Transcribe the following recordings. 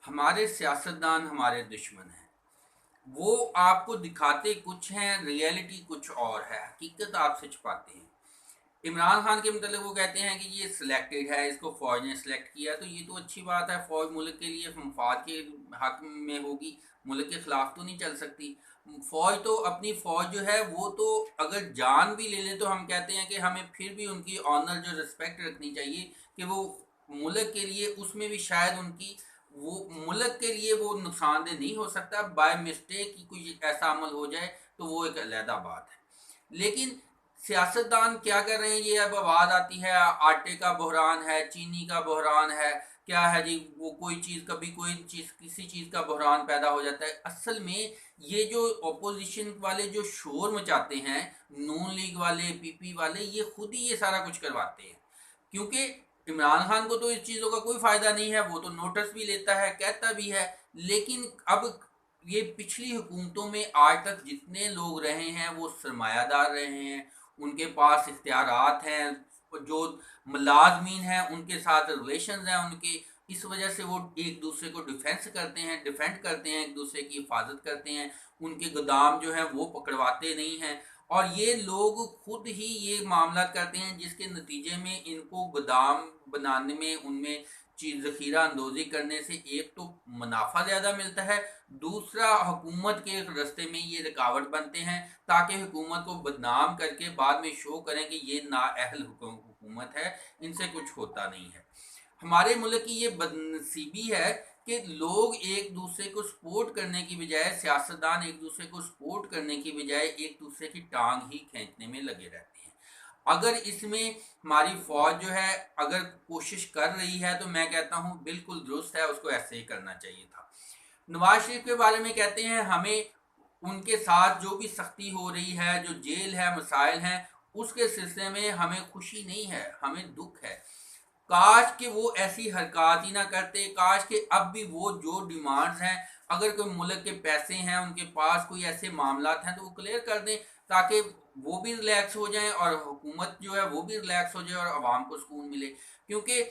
ہمارے سیاستدان ہمارے دشمن ہیں، وہ آپ کو دکھاتے کچھ ہیں، ریئلٹی کچھ اور ہے، حقیقت آپ سے چھپاتے ہیں۔ عمران خان کے متعلق وہ کہتے ہیں کہ یہ سلیکٹڈ ہے، اس کو فوج نے سلیکٹ کیا، تو یہ تو اچھی بات ہے، فوج ملک کے لیے مفاد کے حق میں ہوگی، ملک کے خلاف تو نہیں چل سکتی۔ فوج تو اپنی فوج جو ہے وہ تو اگر جان بھی لے لے تو ہم کہتے ہیں کہ ہمیں پھر بھی ان کی آنر جو رسپیکٹ رکھنی چاہیے کہ وہ ملک کے لیے، اس میں بھی شاید ان کی وہ ملک کے لیے وہ نقصان دہ نہیں ہو سکتا، بائی مسٹیک کی کوئی ایسا عمل ہو جائے تو وہ ایک علیحدہ بات ہے۔ لیکن سیاستدان کیا کر رہے ہیں، یہ اب آواز آتی ہے آٹے کا بحران ہے، چینی کا بحران ہے، کیا ہے جی وہ کوئی چیز، کبھی کوئی چیز کسی چیز کا بحران پیدا ہو جاتا ہے۔ اصل میں یہ جو اپوزیشن والے جو شور مچاتے ہیں، نون لیگ والے، پی پی والے، یہ خود ہی یہ سارا کچھ کرواتے ہیں، کیونکہ عمران خان کو تو اس چیزوں کا کوئی فائدہ نہیں ہے، وہ تو نوٹس بھی لیتا ہے، کہتا بھی ہے، لیکن اب یہ پچھلی حکومتوں میں آج تک جتنے لوگ رہے ہیں وہ سرمایہ دار رہے ہیں، ان کے پاس اختیارات ہیں، جو ملازمین ہیں ان کے ساتھ ریلیشنز ہیں ان کے، اس وجہ سے وہ ایک دوسرے کو ڈیفینڈ کرتے ہیں، ایک دوسرے کی حفاظت کرتے ہیں، ان کے گودام جو ہیں وہ پکڑواتے نہیں ہیں، اور یہ لوگ خود ہی یہ معاملات کرتے ہیں جس کے نتیجے میں ان کو گودام بنانے میں، ان میں چیز ذخیرہ اندوزی کرنے سے ایک تو منافع زیادہ ملتا ہے، دوسرا حکومت کے رستے میں یہ رکاوٹ بنتے ہیں تاکہ حکومت کو بدنام کر کے بعد میں شو کریں کہ یہ نااہل حکومت ہے، ان سے کچھ ہوتا نہیں ہے۔ ہمارے ملک کی یہ بدنصیبی ہے کہ لوگ ایک دوسرے کو سپورٹ کرنے کی بجائے، سیاستدان ایک دوسرے کو سپورٹ کرنے کی بجائے ایک دوسرے کی ٹانگ ہی کھینچنے میں لگے رہتے ہیں۔ اگر اس میں ہماری فوج جو ہے اگر کوشش کر رہی ہے تو میں کہتا ہوں بالکل درست ہے، اس کو ایسے ہی کرنا چاہیے تھا۔ نواز شریف کے بارے میں کہتے ہیں ہمیں ان کے ساتھ جو بھی سختی ہو رہی ہے، جو جیل ہے، مسائل ہیں، اس کے سلسلے میں ہمیں خوشی نہیں ہے، ہمیں دکھ ہے، کاش کہ وہ ایسی حرکات ہی نہ کرتے، کاش کہ اب بھی وہ جو ڈیمانڈز ہیں، اگر کوئی ملک کے پیسے ہیں ان کے پاس، کوئی ایسے معاملات ہیں تو وہ کلیئر کر دیں تاکہ وہ بھی ریلیکس ہو جائیں اور حکومت جو ہے وہ بھی ریلیکس ہو جائے اور عوام کو سکون ملے، کیونکہ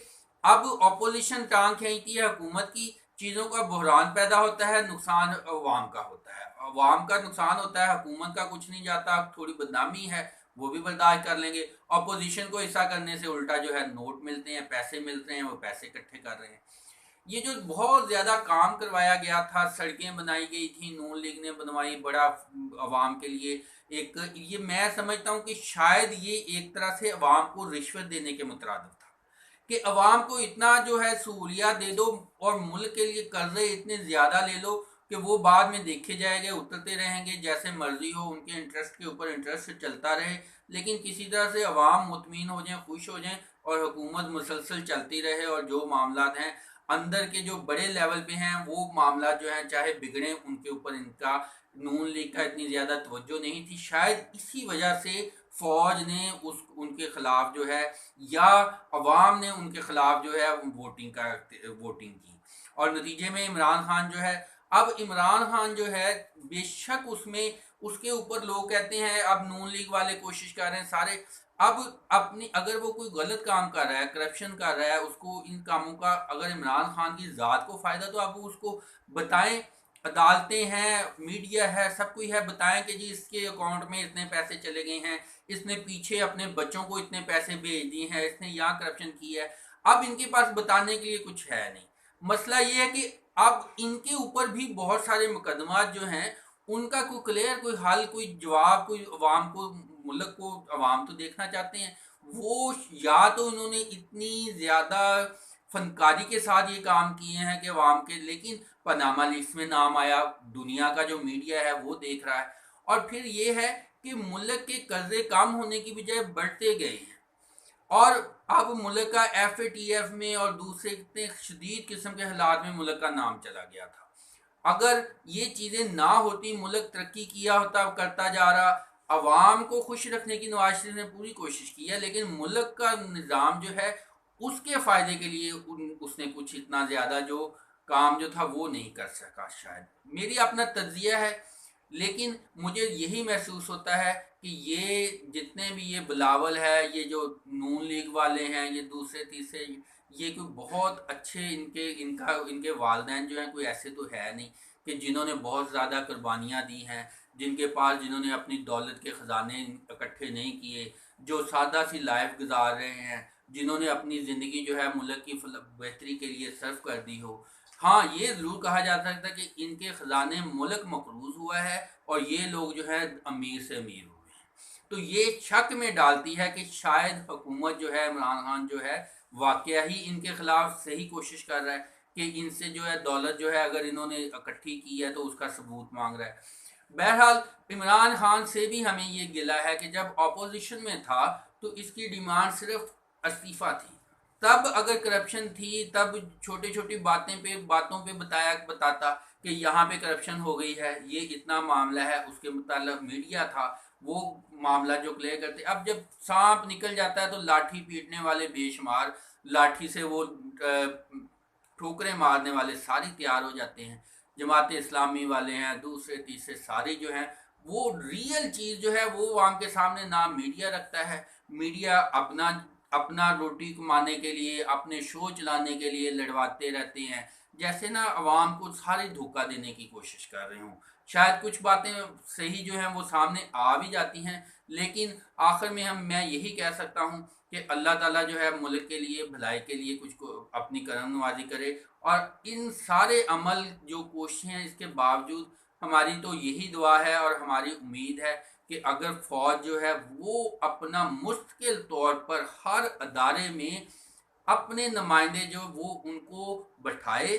اب اپوزیشن ٹانگ کھینچتی ہے حکومت کی، چیزوں کا بحران پیدا ہوتا ہے، نقصان عوام کا ہوتا ہے، عوام کا نقصان ہوتا ہے، حکومت کا کچھ نہیں جاتا، تھوڑی بدنامی ہے وہ بھی برداشت کر لیں گے، اپوزیشن کو ایسا کرنے سے الٹا جو ہے نوٹ ملتے ہیں، پیسے ملتے ہیں، وہ پیسے اکٹھے کر رہے ہیں۔ یہ جو بہت زیادہ کام کروایا گیا تھا، سڑکیں بنائی گئی تھی، نون لیگ نے بنوائی، بڑا عوام کے لیے ایک، یہ میں سمجھتا ہوں کہ شاید یہ ایک طرح سے عوام کو رشوت دینے کے مترادف تھا کہ عوام کو اتنا جو ہے سہولیات دے دو اور ملک کے لیے قرضے اتنے زیادہ لے لو کہ وہ بعد میں دیکھے جائیں گے، اترتے رہیں گے جیسے مرضی ہو، ان کے انٹرسٹ کے اوپر انٹرسٹ چلتا رہے، لیکن کسی طرح سے عوام مطمئن ہو جائیں، خوش ہو جائیں اور حکومت مسلسل چلتی رہے، اور جو معاملات ہیں اندر کے جو بڑے لیول پہ ہیں وہ معاملات جو ہیں چاہے بگڑیں، ان کے اوپر ان کا نون لیگ کا اتنی زیادہ توجہ نہیں تھی، شاید اسی وجہ سے فوج نے ان کے خلاف جو ہے، یا عوام نے ان کے خلاف جو ہے ووٹنگ کی، اور نتیجے میں عمران خان جو ہے، اب عمران خان جو ہے بے شک اس کے اوپر لوگ کہتے ہیں اب نون لیگ والے کوشش کر رہے ہیں سارے، اب اپنی اگر وہ کوئی غلط کام کر رہا ہے، کرپشن کر رہا ہے، اس کو ان کاموں کا اگر عمران خان کی ذات کو فائدہ تو اب اس کو بتائیں، عدالتیں ہیں، میڈیا ہے، سب کوئی ہے، بتائیں کہ جی اس کے اکاؤنٹ میں اتنے پیسے چلے گئے ہیں، اس نے پیچھے اپنے بچوں کو اتنے پیسے بھیج دیے ہیں، اس نے یہاں کرپشن کی ہے۔ اب ان کے پاس بتانے کے لیے کچھ ہے نہیں، مسئلہ یہ ہے کہ اب ان کے اوپر بھی بہت سارے مقدمات جو ہیں ان کا کوئی کلیئر، کوئی حل، کوئی جواب، کوئی عوام کو، ملک کو عوام تو دیکھنا چاہتے ہیں، وہ یا تو انہوں نے اتنی زیادہ فنکاری کے ساتھ یہ کام کیے ہیں کہ عوام کے، لیکن پاناما لیکس میں نام آیا، دنیا کا جو میڈیا ہے وہ دیکھ رہا ہے، اور پھر یہ ہے کہ ملک کے قرضے کم ہونے کی بجائے بڑھتے گئے ہیں، اور اب ملک کا ایف اے ٹی ایف میں اور دوسرے اتنے شدید قسم کے حالات میں ملک کا نام چلا گیا تھا۔ اگر یہ چیزیں نہ ہوتی، ملک ترقی کیا ہوتا، کرتا جا رہا، عوام کو خوش رکھنے کی نواز شریف نے پوری کوشش کی ہے، لیکن ملک کا نظام جو ہے اس کے فائدے کے لیے اس نے کچھ اتنا زیادہ جو کام جو تھا وہ نہیں کر سکا، شاید میری اپنا تجزیہ ہے، لیکن مجھے یہی محسوس ہوتا ہے کہ یہ جتنے بھی یہ بلاول ہے، یہ جو نون لیگ والے ہیں، یہ دوسرے تیسرے یہ کوئی بہت اچھے ان کے والدین جو ہیں کوئی ایسے تو ہے نہیں کہ جنہوں نے بہت زیادہ قربانیاں دی ہیں، جنہوں نے اپنی دولت کے خزانے اکٹھے نہیں کیے، جو سادہ سی لائف گزار رہے ہیں، جنہوں نے اپنی زندگی جو ہے ملک کی بہتری کے لیے صرف کر دی ہو۔ ہاں یہ ضرور کہا جا سکتا ہے کہ ان کے خزانے ملک مقروض ہوا ہے اور یہ لوگ جو ہے امیر سے امیر ہوئے ہیں۔ تو یہ شک میں ڈالتی ہے کہ شاید حکومت جو ہے، عمران خان جو ہے واقعہ ہی ان کے خلاف صحیح کوشش کر رہا ہے کہ ان سے جو ہے دولت جو ہے اگر انہوں نے اکٹھی کی ہے تو اس کا ثبوت مانگ رہا ہے۔ بہرحال عمران خان سے بھی ہمیں یہ گلہ ہے کہ جب اپوزیشن میں تھا تو اس کی ڈیمانڈ صرف استعفیٰ تھی، تب اگر کرپشن تھی تب چھوٹی چھوٹی باتوں پہ بتاتا کہ یہاں پہ کرپشن ہو گئی ہے، یہ اتنا معاملہ ہے، اس کے متعلق میڈیا تھا وہ معاملہ جو کلیئر کرتے۔ اب جب سانپ نکل جاتا ہے تو لاٹھی پیٹنے والے بے شمار، لاٹھی سے وہ ٹھوکریں مارنے والے ساری تیار ہو جاتے ہیں، جماعت اسلامی والے ہیں، دوسرے تیسرے سارے جو ہیں، وہ ریئل چیز جو ہے وہ عوام کے سامنے نہ میڈیا رکھتا ہے۔ میڈیا اپنا روٹی کمانے کے لیے، اپنے شو چلانے کے لیے لڑواتے رہتے ہیں، جیسے نا عوام کو سارے دھوکہ دینے کی کوشش کر رہے ہوں۔ شاید کچھ باتیں صحیح جو ہیں وہ سامنے آ بھی جاتی ہیں، لیکن آخر میں میں یہی کہہ سکتا ہوں کہ اللہ تعالیٰ جو ہے ملک کے لیے بھلائی کے لیے کچھ کو اپنی کرم نوازی کرے، اور ان سارے عمل جو کوششیں ہیں اس کے باوجود ہماری تو یہی دعا ہے اور ہماری امید ہے کہ اگر فوج جو ہے وہ اپنا مستقل طور پر ہر ادارے میں اپنے نمائندے جو وہ ان کو بٹھائے،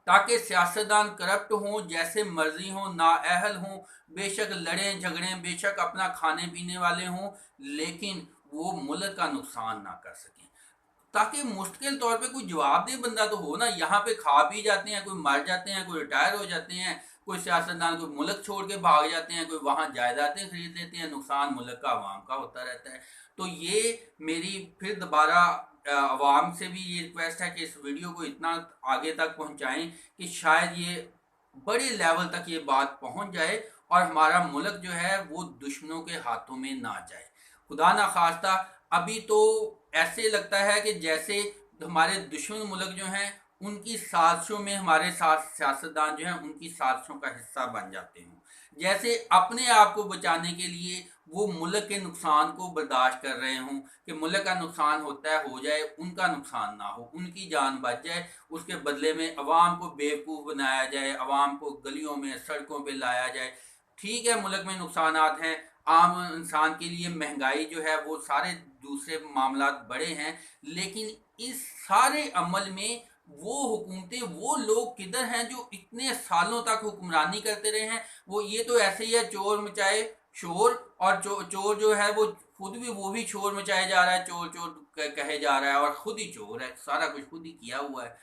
تاکہ سیاستدان کرپٹ ہوں، جیسے مرضی ہوں، نااہل ہوں، بے شک لڑیں جھگڑیں، بے شک اپنا کھانے پینے والے ہوں، لیکن وہ ملک کا نقصان نہ کر سکیں، تاکہ مستقل طور پہ کوئی جواب دہ بندہ تو ہو نا۔ یہاں پہ کھا پی جاتے ہیں، کوئی مر جاتے ہیں، کوئی ریٹائر ہو جاتے ہیں، کوئی سیاستدان کوئی ملک چھوڑ کے بھاگ جاتے ہیں، کوئی وہاں جائیدادیں خرید لیتے ہیں، نقصان ملک کا عوام کا ہوتا رہتا ہے۔ تو یہ میری پھر دوبارہ عوام سے بھی یہ ریکویسٹ ہے کہ اس ویڈیو کو اتنا آگے تک پہنچائیں کہ شاید یہ بڑے لیول تک یہ بات پہنچ جائے اور ہمارا ملک جو ہے وہ دشمنوں کے ہاتھوں میں نہ جائے۔ خدا نہ خواستہ ابھی تو ایسے لگتا ہے کہ جیسے ہمارے دشمن ملک جو ہیں ان کی سازشوں میں ہمارے ساتھ سیاستدان جو ہیں ان کی سازشوں کا حصہ بن جاتے ہیں، جیسے اپنے آپ کو بچانے کے لیے وہ ملک کے نقصان کو برداشت کر رہے ہوں کہ ملک کا نقصان ہوتا ہے ہو جائے، ان کا نقصان نہ ہو، ان کی جان بچ جائے، اس کے بدلے میں عوام کو بیوقوف بنایا جائے، عوام کو گلیوں میں سڑکوں پہ لایا جائے۔ ٹھیک ہے ملک میں نقصانات ہیں، عام انسان کے لیے مہنگائی جو ہے وہ سارے دوسرے معاملات بڑے ہیں، لیکن اس سارے عمل میں وہ حکومتیں، وہ لوگ کدھر ہیں جو اتنے سالوں تک حکمرانی کرتے رہے ہیں؟ وہ یہ تو ایسے ہی ہے چور مچائے شور، اور چور جو ہے وہ خود بھی وہ بھی شور مچائے جا رہا ہے، چور چور کہے جا رہا ہے اور خود ہی چور ہے، سارا کچھ خود ہی کیا ہوا ہے۔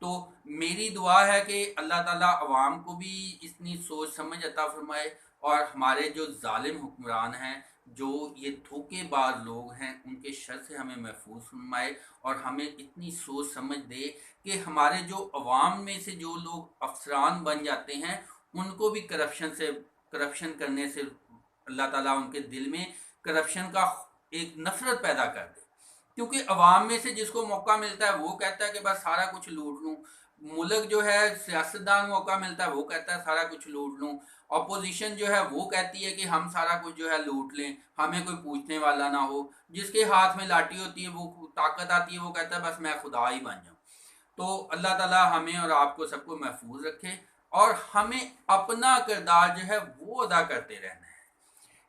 تو میری دعا ہے کہ اللہ تعالیٰ عوام کو بھی اتنی سوچ سمجھ عطا فرمائے، اور ہمارے جو ظالم حکمران ہیں، جو یہ دھوکے باز لوگ ہیں، ان کے شر سے ہمیں محفوظ فرمائے، اور ہمیں اتنی سوچ سمجھ دے کہ ہمارے جو عوام میں سے جو لوگ افسران بن جاتے ہیں ان کو بھی کرپشن کرنے سے اللہ تعالیٰ ان کے دل میں کرپشن کا ایک نفرت پیدا کر دے، کیونکہ عوام میں سے جس کو موقع ملتا ہے وہ کہتا ہے کہ بس سارا کچھ لوٹ لوں، ملک جو ہے سیاستدان موقع ملتا ہے وہ کہتا ہے سارا کچھ لوٹ لوں، اپوزیشن جو ہے وہ کہتی ہے کہ ہم سارا کچھ جو ہے لوٹ لیں، ہمیں کوئی پوچھنے والا نہ ہو، جس کے ہاتھ میں لاٹھی ہوتی ہے، وہ طاقت آتی ہے، وہ کہتا ہے بس میں خدا ہی بن جاؤں۔ تو اللہ تعالیٰ ہمیں اور آپ کو سب کو محفوظ رکھے، اور ہمیں اپنا کردار جو ہے وہ ادا کرتے رہنا ہے۔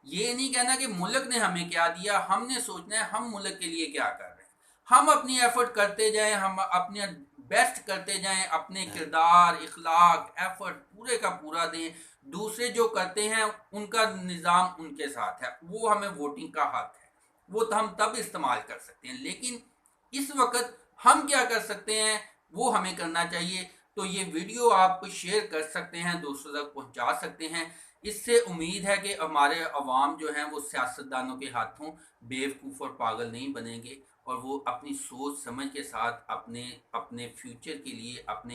یہ نہیں کہنا کہ ملک نے ہمیں کیا دیا، ہم نے سوچنا ہے ہم ملک کے لیے کیا کر رہے ہیں، ہم اپنی ایفرٹ کرتے جائیں، ہم اپنے بیسٹ کرتے جائیں، اپنے کردار اخلاق ایفرٹ پورے کا پورا دیں، دوسرے جو کرتے ہیں ان کا نظام ان کے ساتھ ہے، وہ ہمیں ووٹنگ کا حق ہے، وہ ہم تب استعمال کر سکتے ہیں، لیکن اس وقت ہم کیا کر سکتے ہیں وہ ہمیں کرنا چاہیے۔ تو یہ ویڈیو آپ شیئر کر سکتے ہیں، دوسروں تک پہنچا سکتے ہیں، اس سے امید ہے کہ ہمارے عوام جو ہیں وہ سیاستدانوں کے ہاتھوں بیوقوف اور پاگل نہیں بنیں گے، اور وہ اپنی سوچ سمجھ کے ساتھ اپنے فیوچر کے لیے، اپنے